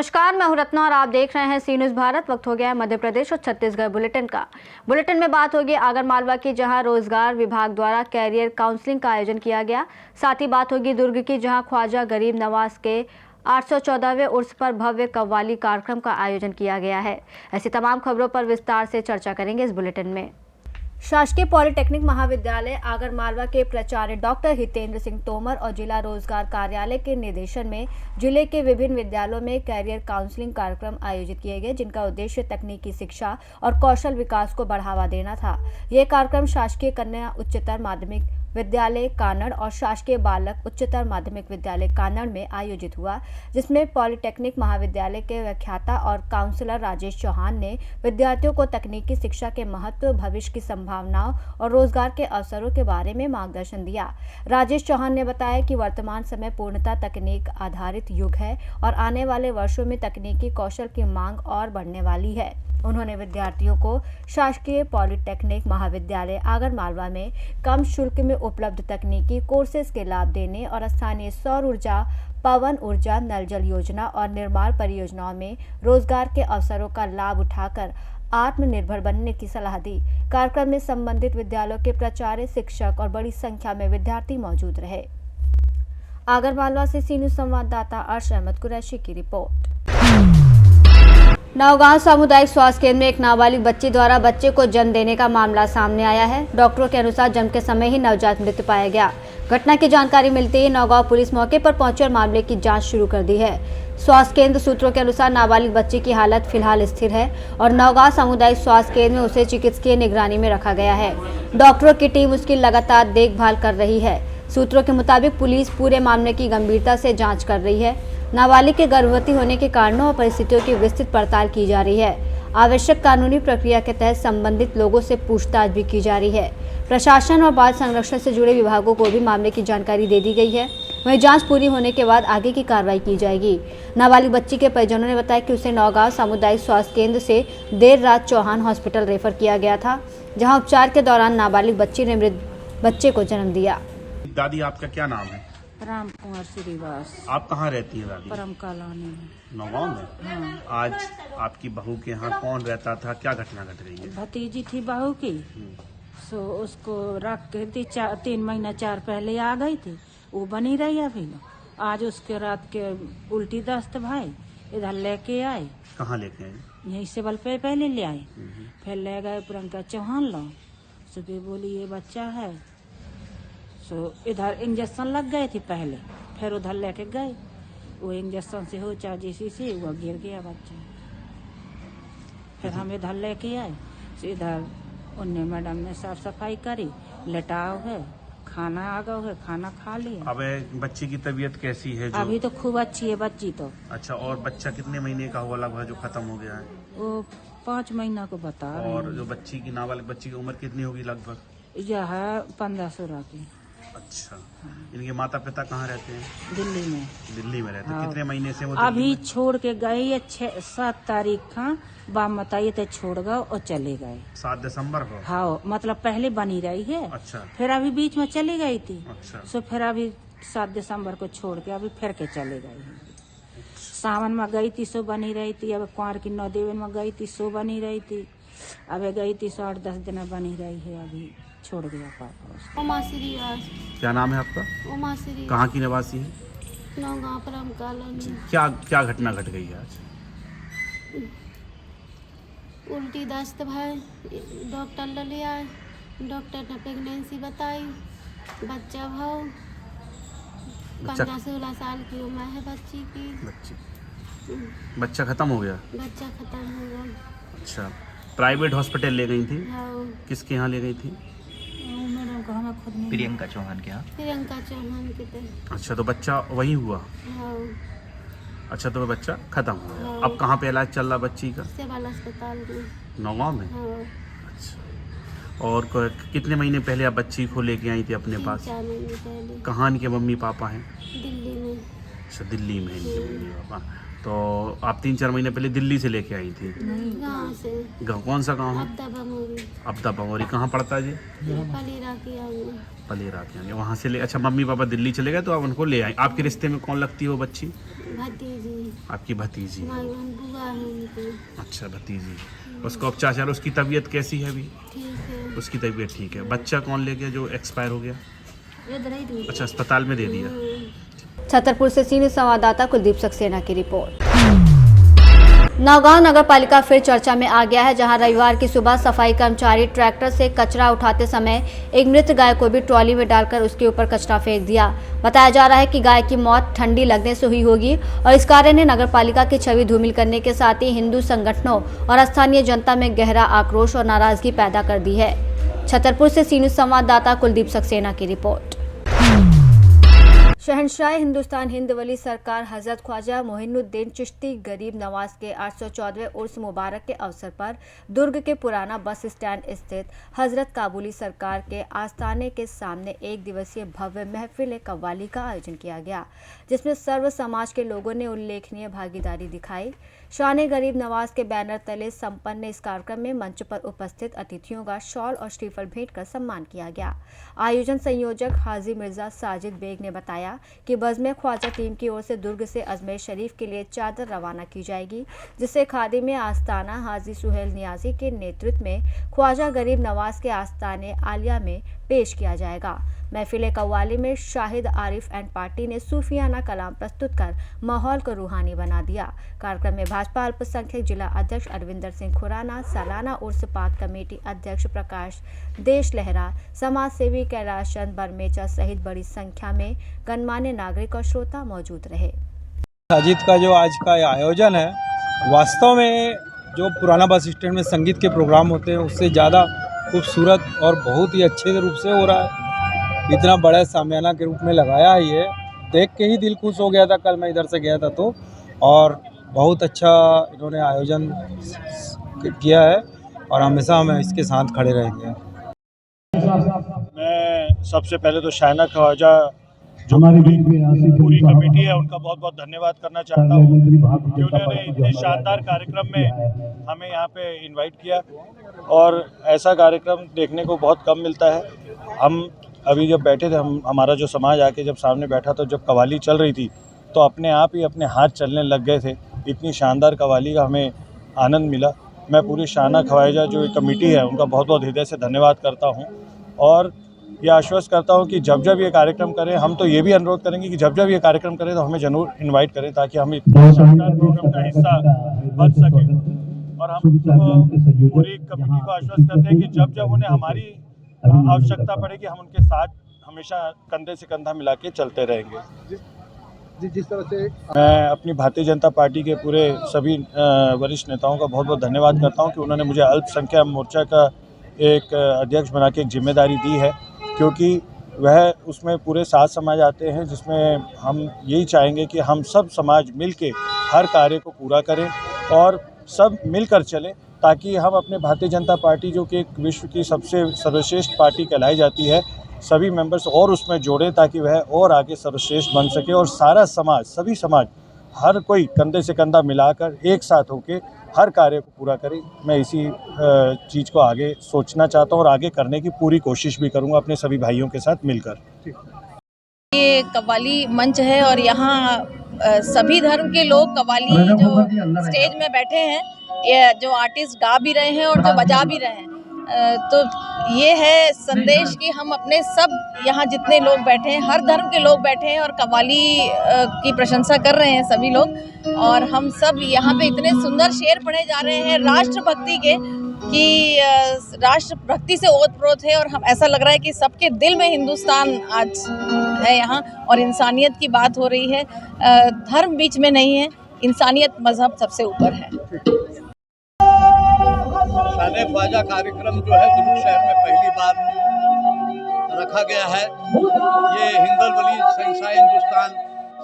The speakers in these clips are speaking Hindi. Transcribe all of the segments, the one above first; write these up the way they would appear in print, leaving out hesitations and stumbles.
नमस्कार, मैं हूं रत्ना और आप देख रहे हैं सी न्यूज़ भारत। वक्त हो गया है मध्य प्रदेश और छत्तीसगढ़ बुलेटिन का। बुलेटिन में बात होगी आगरमालवा की, जहां रोजगार विभाग द्वारा कैरियर काउंसलिंग का आयोजन किया गया। साथ ही बात होगी दुर्ग की, जहां ख्वाजा गरीब नवाज के 814वें उर्स पर भव्य कव्वाली कार्यक्रम का आयोजन किया गया है। ऐसी तमाम खबरों पर विस्तार से चर्चा करेंगे इस बुलेटिन में। शासकीय पॉलिटेक्निक महाविद्यालय आगरमालवा के प्राचार्य डॉक्टर हितेंद्र सिंह तोमर और जिला रोजगार कार्यालय के निर्देशन में जिले के विभिन्न विद्यालयों में कैरियर काउंसलिंग कार्यक्रम आयोजित किए गए, जिनका उद्देश्य तकनीकी शिक्षा और कौशल विकास को बढ़ावा देना था। यह कार्यक्रम शासकीय कन्या उच्चतर माध्यमिक विद्यालय कानड़ और शासकीय बालक उच्चतर माध्यमिक विद्यालय कानड़ में आयोजित हुआ, जिसमें पॉलिटेक्निक महाविद्यालय के व्याख्याता और काउंसलर राजेश चौहान ने विद्यार्थियों को तकनीकी शिक्षा के महत्व, भविष्य की संभावनाओं और रोजगार के अवसरों के बारे में मार्गदर्शन दिया। राजेश चौहान ने बताया कि वर्तमान समय पूर्णतः तकनीक आधारित युग है और आने वाले वर्षों में तकनीकी कौशल की मांग और बढ़ने वाली है। उन्होंने विद्यार्थियों को शासकीय पॉलिटेक्निक महाविद्यालय आगरमालवा में कम शुल्क में उपलब्ध तकनीकी कोर्सेज के लाभ देने और स्थानीय सौर ऊर्जा, पवन ऊर्जा, नल जल योजना और निर्माण परियोजनाओं में रोजगार के अवसरों का लाभ उठाकर आत्मनिर्भर बनने की सलाह दी। कार्यक्रम में संबंधित विद्यालयों के प्राचार्य, शिक्षक और बड़ी संख्या में विद्यार्थी मौजूद रहे। आगरमालवा से सी न्यूज़ संवाददाता अर्श अहमद कुरैशी की रिपोर्ट। नौगांव सामुदायिक स्वास्थ्य केंद्र में एक नाबालिग बच्ची द्वारा बच्चे को जन्म देने का मामला सामने आया है। डॉक्टरों के अनुसार जन्म के समय ही नवजात मृत पाया गया। घटना की जानकारी मिलते ही नौगांव पुलिस मौके पर पहुंची और मामले की जांच शुरू कर दी है। स्वास्थ्य केंद्र सूत्रों के अनुसार नाबालिग बच्ची की हालत फिलहाल स्थिर है और नौगांव सामुदायिक स्वास्थ्य केंद्र में उसे चिकित्सकीय निगरानी में रखा गया है। डॉक्टरों की टीम उसकी लगातार देखभाल कर रही है। सूत्रों के मुताबिक पुलिस पूरे मामले की गंभीरता से जाँच कर रही है। नाबालिग के गर्भवती होने के कारणों और परिस्थितियों की विस्तृत पड़ताल की जा रही है। आवश्यक कानूनी प्रक्रिया के तहत संबंधित लोगों से पूछताछ भी की जा रही है। प्रशासन और बाल संरक्षण से जुड़े विभागों को भी मामले की जानकारी दे दी गई है। वहीं जांच पूरी होने के बाद आगे की कार्रवाई की जाएगी। नाबालिग बच्ची के परिजनों ने बताया कि उसे नौगांव सामुदायिक स्वास्थ्य केंद्र से देर रात चौहान हॉस्पिटल रेफर किया गया था, जहाँ उपचार के दौरान नाबालिग बच्ची ने मृत बच्चे को जन्म दिया। दादी, आपका क्या नाम है? राम कुमार श्रीवास। आप कहाँ रहती हैं दादी? परम कॉलोनी में। नौगांव में? हाँ। आज आपकी बहू के यहाँ कौन रहता था, क्या घटना घट रही है? भतीजी थी बहू की, सो उसको रख के थी 3 महीना 4 पहले आ गई थी, वो बनी रही अभी। आज उसके रात के उल्टी दस्त भाई इधर लेके आए। कहाँ लेके आए? यही सिवल पे पहले ले आए, फिर ले गए प्रियंका चौहान लो। सुबह बोली ये बच्चा है, सो इधर इंजेक्शन लग गए थे पहले, फिर उधर लेके गए। वो इंजेक्शन से हो चाहे से वो गिर गया बच्चा। फिर हम इधर लेके आए, सो इधर उनने मैडम ने साफ सफाई करी, लेटाव है, खाना आ गया है, खाना खा लिया। अब बच्ची की तबीयत कैसी है? अभी तो खूब अच्छी है बच्ची तो। अच्छा, और बच्चा कितने महीने का हुआ लगभग जो खत्म हो गया है? वो 5 महीना को बता रहे हैं। और जो बच्ची की नाबालिग बच्ची की उम्र कितनी होगी लगभग? यह है 15-16 की। अच्छा, इनके माता पिता कहाँ रहते हैं? दिल्ली में। दिल्ली में रहते हैं। हाँ। कितने महीने से वो अभी छोड़ के गए है 7 तारीख का, बाप बताइए तो छोड़ गए और चले गए 7 दिसंबर को। हाँ, मतलब पहले बनी रही है। अच्छा। फिर अभी बीच में चली गई थी। अच्छा। सो फिर अभी 7 दिसंबर को छोड़ के अभी फिर के चले गई। सावन में गई थी सो बनी रही थी, अब कुंवर की 9 देवन में गई थी सो बनी रही थी, अब गई थी 8-10 दिन बनी रही है, अभी छोड़ गया पापा। उमा श्रीवास। क्या नाम है आपका? उमा श्रीवास। कहाँ की निवासी है? नौगांव परम कॉलोनी। क्या क्या घटना घट गई है आज? उल्टी दस्त भाई, डॉक्टर ले लिया, डॉक्टर ने प्रेगनेंसी बताई, बच्चा भाव 15-16 साल की उम्र है बच्ची की। बच्चा खत्म हो गया? बच्चा खत्म हो गया। अच्छा, प्राइवेट हॉस्पिटल ले गई थी? हाँ। किसके यहाँ ले गई थी? मैडम को हमें खुद नहीं। प्रियंका चौहान के यहाँ। प्रियंका चौहान की थे। अच्छा, तो बच्चा वही हुआ? हाँ। अच्छा, तो बच्चा खत्म हो गया। हाँ। अब कहाँ पे इलाज चल रहा बच्ची का? सेवाल अस्पताल में। नौगांव में? हाँ। अच्छा, और कितने महीने पहले आप बच्ची को लेके आई थी अपने पास? 4 महीने पहले। कहाँ इनके मम्मी पापा हैं? दिल्ली में। अच्छा, दिल्ली में इनके मम्मी पापा। तो आप 3-4 महीने पहले दिल्ली से लेके आई थी? गाँव से। गाँव कौन सा गाँव है? अब्दा बमोरी। अब्दा बमोरी कहाँ पड़ता है जी? पलीरा की आगे। पलेरा के आगे, वहाँ से ले। अच्छा, मम्मी पापा दिल्ली चले गए तो आप उनको ले आए। आपके रिश्ते में कौन लगती है वो बच्ची? भतीजी आपकी भतीजी। हमारी बहन बुआ है उनकी। अच्छा, भतीजी। उसको अब चाचा, उसकी तबीयत कैसी है अभी? ठीक है। उसकी तबीयत ठीक है। बच्चा कौन ले गया जो एक्सपायर हो गया? अच्छा, अस्पताल में दे दिया। छतरपुर से सीनियर संवाददाता कुलदीप सक्सेना की रिपोर्ट। नौगांव नगर पालिका फिर चर्चा में आ गया है, जहां रविवार की सुबह सफाई कर्मचारी ट्रैक्टर से कचरा उठाते समय एक मृत गाय को भी ट्रॉली में डालकर उसके ऊपर कचरा फेंक दिया। बताया जा रहा है कि गाय की मौत ठंडी लगने से हुई होगी और इस कार्य ने नगर पालिका की छवि धूमिल करने के साथ ही हिंदू संगठनों और स्थानीय जनता में गहरा आक्रोश और नाराजगी पैदा कर दी है। छतरपुर से सीनियर संवाददाता कुलदीप सक्सेना की रिपोर्ट। शहंशाह हिंदुस्तान हिंद वली सरकार हजरत ख्वाजा मोइनुद्दीन चिश्ती गरीब नवाज के 814वें उर्स मुबारक के अवसर पर दुर्ग के पुराना बस स्टैंड स्थित हजरत काबुली सरकार के आस्थाने के सामने एक दिवसीय भव्य महफिल कव्वाली का आयोजन किया गया, जिसमें सर्व समाज के लोगों ने उल्लेखनीय भागीदारी दिखाई। शान गरीब नवाज के बैनर तले संपन्न इस कार्यक्रम में मंच पर उपस्थित अतिथियों का शॉल और श्रीफल भेंट कर सम्मान किया गया। आयोजन संयोजक हाजी मिर्जा साजिद बेग ने बताया कि बज़्म ख्वाजा टीम की ओर से दुर्ग से अजमेर शरीफ के लिए चादर रवाना की जाएगी, जिसे खादिम आस्ताना हाजी सुहेल नियाजी के नेतृत्व में ख्वाजा गरीब नवाज के आस्ताने आलिया में पेश किया जाएगा। महफिल कव्वाली में शाहिद आरिफ एंड पार्टी ने सूफियाना कलाम प्रस्तुत कर माहौल को रूहानी बना दिया। कार्यक्रम में भाजपा अल्पसंख्यक जिला अध्यक्ष अरविंदर सिंह खुराना, सालाना उर्स पाक कमेटी अध्यक्ष प्रकाश देश लहरा, समाज सेवी कैलाश चंद बरमेचा सहित बड़ी संख्या में गणमान्य नागरिक और श्रोता मौजूद रहे। साजिद का जो आज का आयोजन है, वास्तव में जो पुराना बस स्टैंड में संगीत के प्रोग्राम होते हैं उससे ज़्यादा खूबसूरत और बहुत ही अच्छे रूप से हो रहा है। इतना बड़ा सामियाना के रूप में लगाया ही है, देख के ही दिल खुश हो गया था। कल मैं इधर से गया था तो, और बहुत अच्छा इन्होंने आयोजन किया है और हमेशा हम इसके साथ खड़े रहेंगे। मैं सबसे पहले तो शाहना ख्वाजा जो पूरी कमेटी है उनका बहुत बहुत धन्यवाद करना चाहता हूँ कि उन्होंने इतने शानदार कार्यक्रम में हमें यहाँ पे इनवाइट किया, और ऐसा कार्यक्रम देखने को बहुत कम मिलता है। हम अभी जब बैठे थे, हमारा जो समाज आके जब सामने बैठा तो जब कव्वाली चल रही थी तो अपने आप ही अपने हाथ चलने लग गए थे। इतनी शानदार कव्वाली का हमें आनंद मिला। मैं पूरी शाहना ख्वाजा जो कमेटी है उनका बहुत बहुत हृदय से धन्यवाद करता हूँ, और ये आश्वस्त करता हूँ कि जब जब ये कार्यक्रम करें, हम तो ये भी अनुरोध करेंगे कि जब जब ये कार्यक्रम करें तो हमें ज़रूर इनवाइट करें, ताकि हम इतने शानदार प्रोग्राम का हिस्सा बन सकें। और हम पूरी कमेटी को आश्वस्त करते हैं कि जब जब उन्हें हमारी आवश्यकता पड़ेगी हम उनके साथ हमेशा कंधे से कंधा मिला के चलते रहेंगे। जिस तरह से मैं अपनी भारतीय जनता पार्टी के पूरे सभी वरिष्ठ नेताओं का बहुत बहुत धन्यवाद करता हूं कि उन्होंने मुझे अल्पसंख्यक मोर्चा का एक अध्यक्ष बना के एक जिम्मेदारी दी है, क्योंकि वह उसमें पूरे 7 समाज आते हैं, जिसमें हम यही चाहेंगे कि हम सब समाज मिल के हर कार्य को पूरा करें और सब मिलकर चलें, ताकि हम अपने भारतीय जनता पार्टी जो कि एक विश्व की सबसे सर्वश्रेष्ठ पार्टी कहलाई जाती है, सभी मेंबर्स और उसमें जोड़ें ताकि वह और आगे सर्वश्रेष्ठ बन सके, और सारा समाज, सभी समाज, हर कोई कंधे से कंधा मिलाकर एक साथ होकर हर कार्य को पूरा करे। मैं इसी चीज़ को आगे सोचना चाहता हूँ और आगे करने की पूरी कोशिश भी करूँगा अपने सभी भाइयों के साथ मिलकर। ये कव्वाली मंच है और यहाँ सभी धर्म के लोग कव्वाली जो स्टेज में बैठे हैं, ये जो आर्टिस्ट गा भी रहे हैं और जो बजा भी रहे हैं, तो ये है संदेश कि हम अपने सब यहाँ जितने लोग बैठे हैं, हर धर्म के लोग बैठे हैं और कव्वाली की प्रशंसा कर रहे हैं सभी लोग, और हम सब यहाँ पे इतने सुंदर शेर पढ़े जा रहे हैं राष्ट्रभक्ति के कि राष्ट्रभक्ति से ओतप्रोत है, और हम ऐसा लग रहा है कि सबके दिल में हिंदुस्तान आज है यहाँ, और इंसानियत की बात हो रही है। धर्म बीच में नहीं है, इंसानियत मजहब सबसे ऊपर है। शान ख्वाजा कार्यक्रम जो है दुर्ग शहर में पहली बार रखा गया है। ये हिंदल वली शहंशाह हिंदुस्तान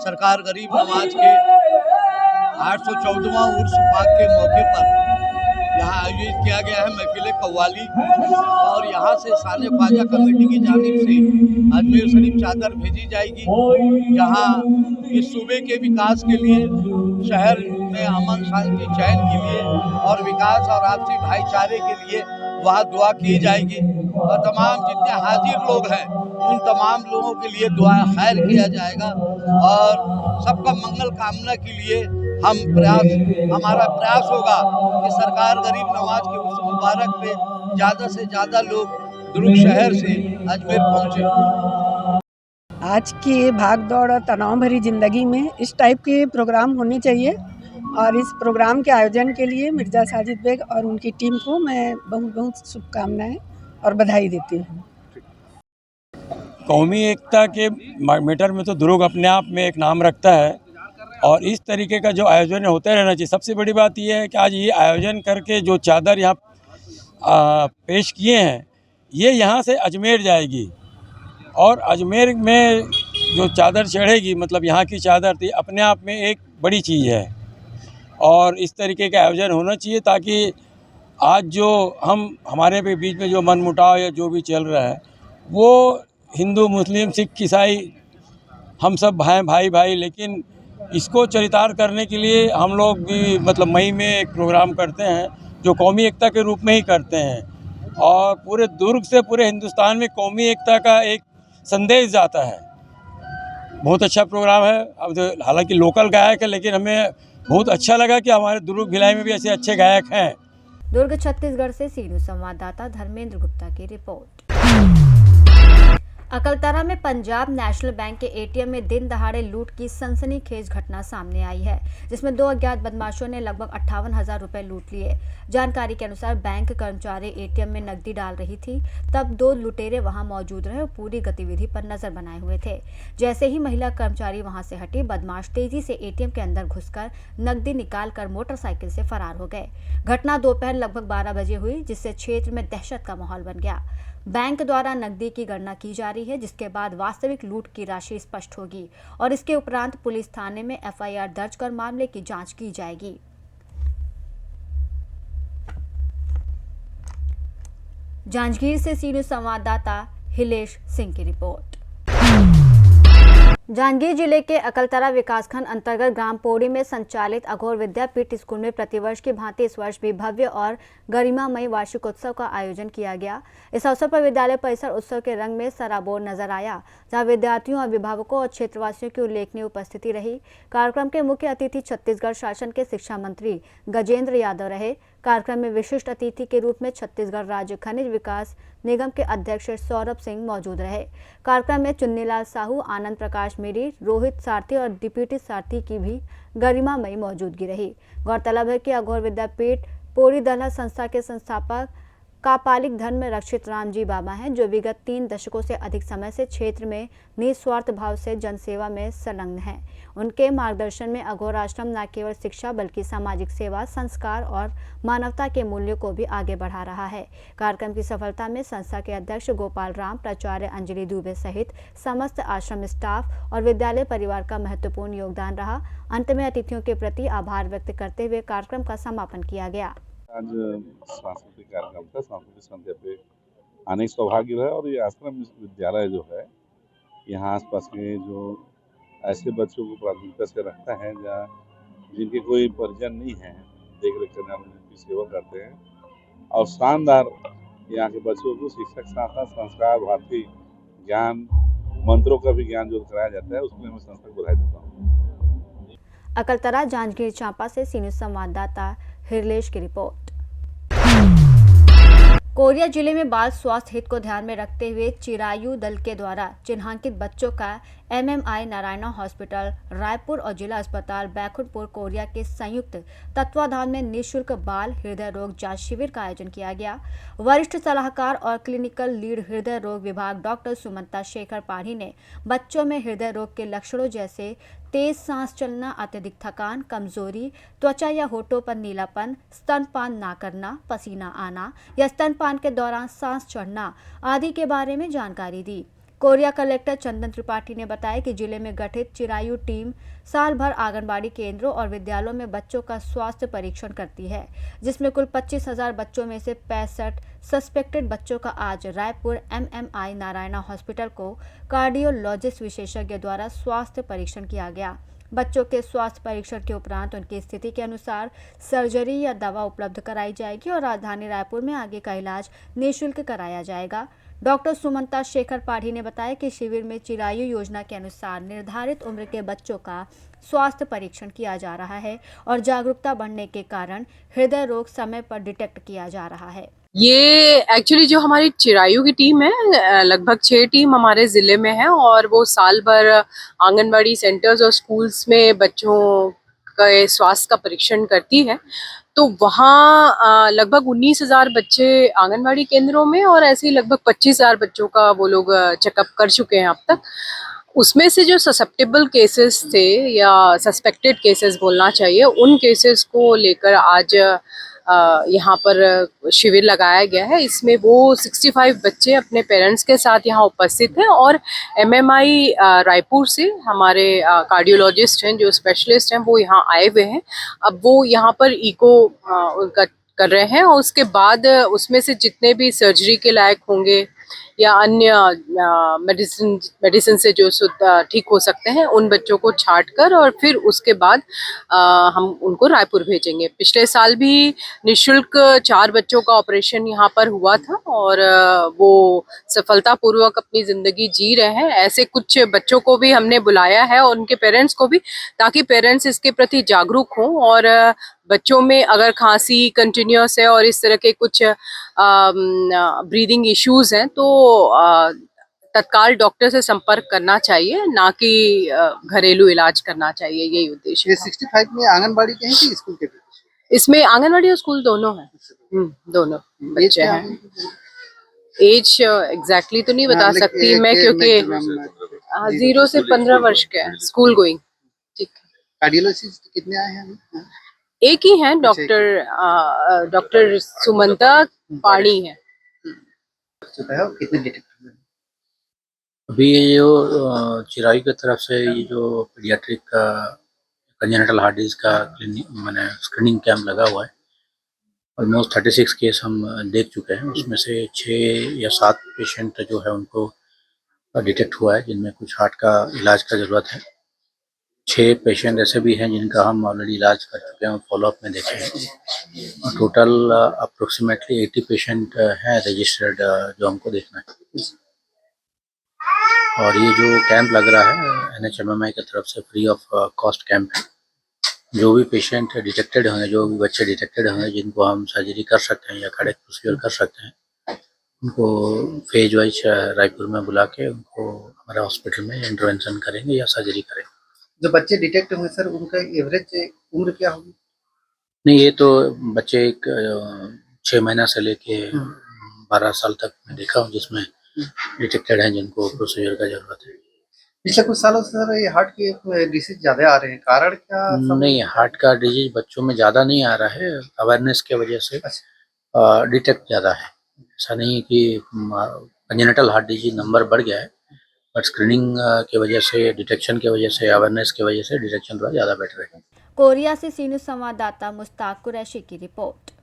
सरकार गरीब नवाज के 814वां उर्स पाक के मौके पर यहाँ आयोजित किया गया है महफिल कव्वाली, और यहाँ से शान ख्वाजा कमेटी की जानिब से अजमेर शरीफ चादर भेजी जाएगी, जहाँ इस सूबे के विकास के लिए, शहर में अमन शांति चैन के लिए और विकास और आपसी भाईचारे के लिए वहाँ दुआ की जाएगी और तमाम जितने हाजिर लोग हैं उन तमाम लोगों के लिए दुआ खैर किया जाएगा और सबका मंगल कामना के लिए हमारा प्रयास होगा कि सरकार गरीब नवाज के उर्स मुबारक पे ज़्यादा से ज़्यादा लोग दुर्ग शहर से अजमेर पहुँचे। आज की भाग दौड़ और तनाव भरी ज़िंदगी में इस टाइप के प्रोग्राम होने चाहिए और इस प्रोग्राम के आयोजन के लिए मिर्ज़ा साजिद बेग और उनकी टीम को मैं बहुत बहुत शुभकामनाएं और बधाई देती हूँ। कौमी एकता के मैटर में तो दुर्ग अपने आप में एक नाम रखता है और इस तरीके का जो आयोजन होते रहना चाहिए। सबसे बड़ी बात यह है कि आज ये आयोजन करके जो चादर यहाँ पेश किए हैं ये यहाँ से अजमेर जाएगी और अजमेर में जो चादर चढ़ेगी मतलब यहाँ की चादर थी अपने आप में एक बड़ी चीज़ है और इस तरीके का आयोजन होना चाहिए ताकि आज जो हमारे बीच में जो मनमुटाव या जो भी चल रहा है वो हिंदू मुस्लिम सिख ईसाई हम सब भाई, लेकिन इसको चरितार्थ करने के लिए हम लोग भी मतलब मई में एक प्रोग्राम करते हैं जो कौमी एकता के रूप में ही करते हैं और पूरे दुर्ग से पूरे हिंदुस्तान में कौमी एकता का एक संदेश जाता है। बहुत अच्छा प्रोग्राम है। अब तो हालांकि लोकल गायक है लेकिन हमें बहुत अच्छा लगा कि हमारे दुर्ग भिलाई में भी ऐसे अच्छे गायक हैं। दुर्ग छत्तीसगढ़ से सी न्यूज़ संवाददाता धर्मेंद्र गुप्ता की रिपोर्ट। अकलतरा में पंजाब नेशनल बैंक के एटीएम में दिन दहाड़े लूट की सनसनीखेज घटना सामने आई है जिसमें 2 अज्ञात बदमाशों ने लगभग 58,000 रुपए लूट लिए। जानकारी के अनुसार बैंक कर्मचारी एटीएम में नकदी डाल रही थी तब 2 लुटेरे वहां मौजूद रहे और पूरी गतिविधि पर नजर बनाए हुए थे। जैसे ही महिला कर्मचारी वहां से हटी बदमाश तेजी से एटीएम के अंदर घुसकर नकदी निकालकर मोटरसाइकिल से फरार हो गए। घटना दोपहर लगभग 12 बजे हुई जिससे क्षेत्र में दहशत का माहौल बन गया। बैंक द्वारा नकदी की गणना की जा रही है जिसके बाद वास्तविक लूट की राशि स्पष्ट होगी और इसके उपरांत पुलिस थाने में एफआईआर दर्ज कर मामले की जांच की जाएगी। जांजगीर से सी न्यूज़ संवाददाता हिलेश सिंह की रिपोर्ट। जांजगीर जिले के अकलतरा विकासखंड अंतर्गत ग्राम पौड़ी में संचालित अघोर विद्यापीठ स्कूल में प्रतिवर्ष की भांति इस वर्ष भी भव्य और गरिमामयी वार्षिकोत्सव का आयोजन किया गया। इस अवसर पर विद्यालय परिसर उत्सव के रंग में सराबोर नजर आया जहां विद्यार्थियों अभिभावकों और क्षेत्रवासियों की उल्लेखनीय उपस्थिति रही। कार्यक्रम के मुख्य अतिथि छत्तीसगढ़ शासन के शिक्षा मंत्री गजेंद्र यादव रहे। कार्यक्रम में विशिष्ट अतिथि के रूप में छत्तीसगढ़ राज्य खनिज विकास निगम के अध्यक्ष सौरभ सिंह मौजूद रहे। कार्यक्रम में चुन्नीलाल साहू, आनंद प्रकाश मेरी, रोहित सारथी और डिप्टी सारथी की भी गरिमामयी मौजूदगी रही। गौरतलब है कि अघोर विद्यापीठ पौड़ी दलहत संस्था के संस्थापक कापालिक धर्म में रक्षित रामजी बाबा हैं जो विगत 3 दशकों से अधिक समय से क्षेत्र में निस्वार्थ भाव से जनसेवा में संलग्न हैं। उनके मार्गदर्शन में अघोर आश्रम न केवल शिक्षा बल्कि सामाजिक सेवा, संस्कार और मानवता के मूल्यों को भी आगे बढ़ा रहा है। कार्यक्रम की सफलता में संस्था के अध्यक्ष गोपाल राम, प्राचार्य अंजलि दुबे सहित समस्त आश्रम स्टाफ और विद्यालय परिवार का महत्वपूर्ण योगदान रहा। अंत में अतिथियों के प्रति आभार व्यक्त करते हुए कार्यक्रम का समापन किया गया। आज सांस्कृतिक कार्यक्रम था, सांस्कृतिक संध्या पे आने का सौभाग्य रहा और ये आश्रम विद्यालय जो है यहाँ आसपास के जो ऐसे बच्चों को प्राथमिकता से रखता है जहाँ जिनके कोई परिजन नहीं है, देख रेख करने वाले उनकी सेवा करते हैं और शानदार यहाँ के बच्चों को शिक्षक साथ साथ संस्कार, भारतीय ज्ञान, मंत्रों का भी ज्ञान जो कराया जाता है उसमें मैं संस्था को बधाई देता हूँ। अकलतरा जांजगीर चांपा से सी न्यूज़ संवाददाता हिरलेश की रिपोर्ट। कोरिया जिले में बाल स्वास्थ्य हित को ध्यान में रखते हुए चिरायु दल के द्वारा चिन्हांकित बच्चों का एमएमआई नारायणा हॉस्पिटल रायपुर और जिला अस्पताल बैकुंठपुर कोरिया के संयुक्त तत्वाधान में निःशुल्क बाल हृदय रोग जांच शिविर का आयोजन किया गया। वरिष्ठ सलाहकार और क्लिनिकल लीड हृदय रोग विभाग डॉक्टर सुमंता शेखर पाढ़ी ने बच्चों में हृदय रोग के लक्षणों जैसे तेज सांस चलना, अत्यधिक थकान, कमजोरी, त्वचा या होठों पर नीलापन, स्तनपान ना करना, पसीना आना या स्तनपान के दौरान सांस चढ़ना आदि के बारे में जानकारी दी। कोरिया कलेक्टर चंदन त्रिपाठी ने बताया कि जिले में गठित चिरायु टीम साल भर आंगनबाड़ी केंद्रों और विद्यालयों में बच्चों का स्वास्थ्य परीक्षण करती है, जिसमें कुल 25,000 बच्चों में से 65 सस्पेक्टेड बच्चों का आज रायपुर एमएमआई नारायणा हॉस्पिटल को कार्डियोलॉजिस्ट विशेषज्ञ द्वारा स्वास्थ्य परीक्षण किया गया। बच्चों के स्वास्थ्य परीक्षण के उपरांत उनकी स्थिति के अनुसार सर्जरी या दवा उपलब्ध कराई जाएगी और राजधानी रायपुर में आगे का इलाज निःशुल्क कराया जाएगा। डॉक्टर सुमंता शेखर पाढ़ी ने बताया कि शिविर में चिरायु योजना के अनुसार निर्धारित उम्र के बच्चों का स्वास्थ्य परीक्षण किया जा रहा है और जागरूकता बढ़ने के कारण हृदय रोग समय पर डिटेक्ट किया जा रहा है। ये एक्चुअली जो हमारी चिरायु की टीम है, लगभग 6 टीम हमारे ज़िले में है और वो साल भर आंगनबाड़ी सेंटर्स और स्कूल्स में बच्चों का स्वास्थ्य का परीक्षण करती है। तो वहाँ लगभग 19,000 बच्चे आंगनबाड़ी केंद्रों में और ऐसे ही लगभग 25,000 बच्चों का वो लोग चेकअप कर चुके हैं अब तक। उसमें से जो ससेप्टेबल केसेस थे या सस्पेक्टेड केसेस बोलना चाहिए, उन केसेस को लेकर आज यहाँ पर शिविर लगाया गया है। इसमें वो 65 बच्चे अपने पेरेंट्स के साथ यहाँ उपस्थित हैं और MMI रायपुर से हमारे कार्डियोलॉजिस्ट हैं जो स्पेशलिस्ट हैं वो यहाँ आए हुए हैं। अब वो यहाँ पर इको उनका कर रहे हैं और उसके बाद उसमें से जितने भी सर्जरी के लायक होंगे या अन्य मेडिसिन से जो ठीक हो सकते हैं उन बच्चों को छांट कर और फिर उसके बाद हम उनको रायपुर भेजेंगे। पिछले साल भी निःशुल्क 4 बच्चों का ऑपरेशन यहाँ पर हुआ था और वो सफलतापूर्वक अपनी ज़िंदगी जी रहे हैं। ऐसे कुछ बच्चों को भी हमने बुलाया है और उनके पेरेंट्स को भी, ताकि पेरेंट्स इसके प्रति जागरूक हों और बच्चों में अगर खांसी कंटिन्यूस है और इस तरह के कुछ ब्रीदिंग इश्यूज हैं तो तत्काल डॉक्टर से संपर्क करना चाहिए, ना कि घरेलू इलाज करना चाहिए। यही उद्देश्य है। 65 में आंगनबाड़ी के हैं कि स्कूल के? इसमें आंगनबाड़ी और स्कूल दोनों हैं। दोनों बच्चे हैं। एज एग्जैक्टली तो नहीं बता सकती मैं क्योंकि 0 से 15 वर्ष के हैं, स्कूल गोइंग। ठीक है। कार्डियोलॉजिस्ट कितने आए हैं? एक ही हैं, डॉक्टर सुमंता पाढ़ी हैं। कितने डिटेक्ट हुए? अभी ये जो चिरायु की तरफ से ये जो पीडियाट्रिक का कंजेनिटल हार्ट डिजीज का मैंने स्क्रीनिंग कैंप लगा हुआ है, ऑलमोस्ट 36 केस हम देख चुके हैं। उसमें से 6 या 7 पेशेंट जो है उनको डिटेक्ट हुआ है जिनमें कुछ हार्ट का इलाज का ज़रूरत है। 6 पेशेंट ऐसे भी हैं जिनका हम ऑलरेडी इलाज कर चुके हैं और फॉलोअप में देखे हैं। टोटल अप्रोक्सीमेटली 80 पेशेंट हैं रजिस्टर्ड जो हमको देखना है। और ये जो कैंप लग रहा है NHMMI की तरफ से फ्री ऑफ कॉस्ट कैंप है। जो भी पेशेंट डिटेक्टेड होंगे, जो भी बच्चे डिटेक्टेड होंगे जिनको हम सर्जरी कर सकते हैं या कार्डियक प्रोसीजर कर सकते हैं, उनको फेज वाइज रायपुर में बुला के उनको हमारे हॉस्पिटल में इंटरवेंशन करेंगे या सर्जरी करेंगे। जो बच्चे डिटेक्ट हुए सर, उनका एवरेज उम्र क्या होगी? नहीं, ये तो बच्चे 6 महीना से लेके 12 साल तक मैं देखा हूँ जिसमें डिटेक्टेड हैं जिनको प्रोसीजर का जरूरत है। पिछले कुछ सालों से सर ये हार्ट के डिसीज ज्यादा आ रहे हैं, कारण क्या? नहीं, हार्ट का डिजीज बच्चों में ज़्यादा नहीं आ रहा है, अवेयरनेस के वजह से डिटेक्ट ज़्यादा है। ऐसा नहीं है कि कंजेनिटल हार्ट डिजीज नंबर बढ़ गया है, बट स्क्रीनिंग की वजह से, डिटेक्शन की वजह से, अवेयरनेस की वजह से डिटेक्शन थोड़ा ज़्यादा बेटर है। कोरिया से सी न्यूज़ संवाददाता मुश्ताक कुरैशी की रिपोर्ट।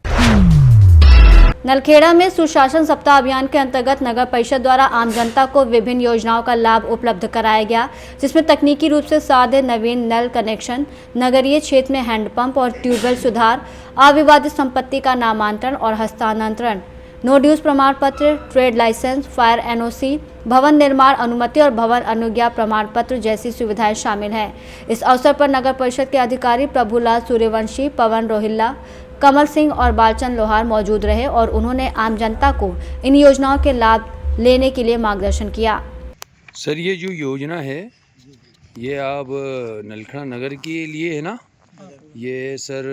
नलखेड़ा में सुशासन सप्ताह अभियान के अंतर्गत नगर परिषद द्वारा आम जनता को विभिन्न योजनाओं का लाभ उपलब्ध कराया गया, जिसमें तकनीकी रूप से सादे नवीन नल कनेक्शन, नगरीय क्षेत्र में हैंडपंप और ट्यूबवेल सुधार, अविवादित संपत्ति का नामांतरण और हस्तांतरण, नो ड्यूज प्रमाण पत्र, ट्रेड लाइसेंस, फायर NOC, भवन निर्माण अनुमति और भवन अनुज्ञा प्रमाण पत्र जैसी सुविधाएं शामिल हैं। इस अवसर पर नगर परिषद के अधिकारी प्रभुलाल सूर्यवंशी, पवन रोहिल्ला, कमल सिंह और बालचंद लोहार मौजूद रहे और उन्होंने आम जनता को इन योजनाओं के लाभ लेने के लिए मार्गदर्शन किया। सर, ये जो योजना है ये आप नलखेड़ा नगर के लिए है ना? ये सर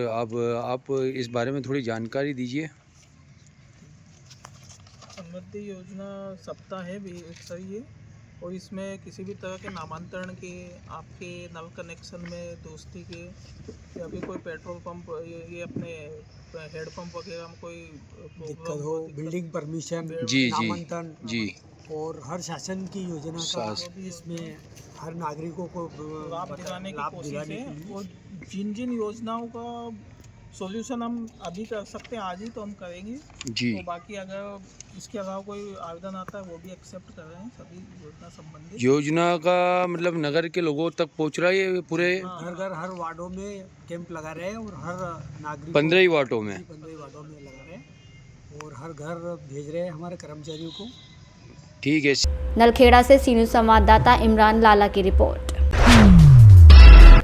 आप इस बारे में थोड़ी जानकारी दीजिए। समृद्धि योजना सप्ताह है भी सर ये, और इसमें किसी भी तरह के नामांतरण के, आपके नल कनेक्शन में दोस्ती के या फिर कोई पेट्रोल पंप ये अपने हेड पंप वगैरह में कोई दिक्कत हो, बिल्डिंग परमिशन, नामांतरण जी, और हर शासन की योजना का इसमें हर नागरिकों को लाभ दिलाने की कोशिश है। और जिन जिन योजनाओं का सॉल्यूशन हम अभी कर सकते हैं, आज ही तो हम करेंगे जी। तो बाकी अगर इसके अलावा कोई आवेदन आता है वो भी एक्सेप्ट कर रहे हैं सभी योजना संबंधित। योजना का मतलब नगर के लोगों तक पहुंच रहा है ये पूरे घर घर हर वार्डों में कैंप लगा रहे हैं और हर नागरिक 15 ही वार्डों में 15 वार्डों में लगा रहे हैं और हर घर भेज रहे हैं हमारे कर्मचारियों को। ठीक है। नलखेड़ा से सी न्यूज़ संवाददाता इमरान लाला की रिपोर्ट।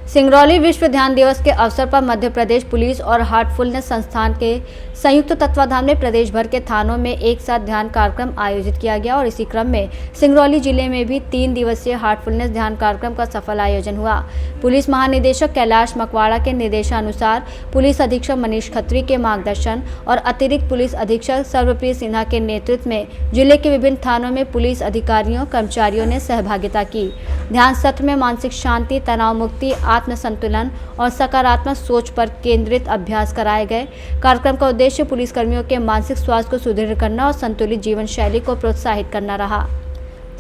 सिंगरौली विश्व ध्यान दिवस के अवसर पर मध्य प्रदेश पुलिस और हार्टफुलनेस संस्थान के संयुक्त तत्वाधान में प्रदेश भर के थानों में एक साथ ध्यान कार्यक्रम आयोजित किया गया और इसी क्रम में सिंगरौली जिले में भी 3 दिवसीय हार्टफुलनेस ध्यान कार्यक्रम का सफल आयोजन हुआ। पुलिस महानिदेशक कैलाश मकवाड़ा के निर्देशानुसार पुलिस अधीक्षक मनीष खत्री के मार्गदर्शन और अतिरिक्त पुलिस अधीक्षक सर्वप्रीत सिन्हा के नेतृत्व में जिले के विभिन्न थानों में पुलिस अधिकारियों कर्मचारियों ने सहभागिता की। ध्यान सत्र में मानसिक शांति, तनाव मुक्ति, आत्म संतुलन और सकारात्मक सोच पर केंद्रित अभ्यास कराए गए। कार्यक्रम का उद्देश्य पुलिसकर्मियों के मानसिक स्वास्थ्य को सुदृढ़ करना और संतुलित जीवन शैली को प्रोत्साहित करना रहा।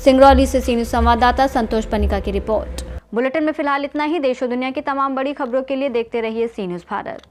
सिंगरौली से सी न्यूज़ संवाददाता संतोष पनिका की रिपोर्ट। बुलेटिन में फिलहाल इतना ही। देश और दुनिया की तमाम बड़ी खबरों के लिए देखते रहिए सी न्यूज़ भारत।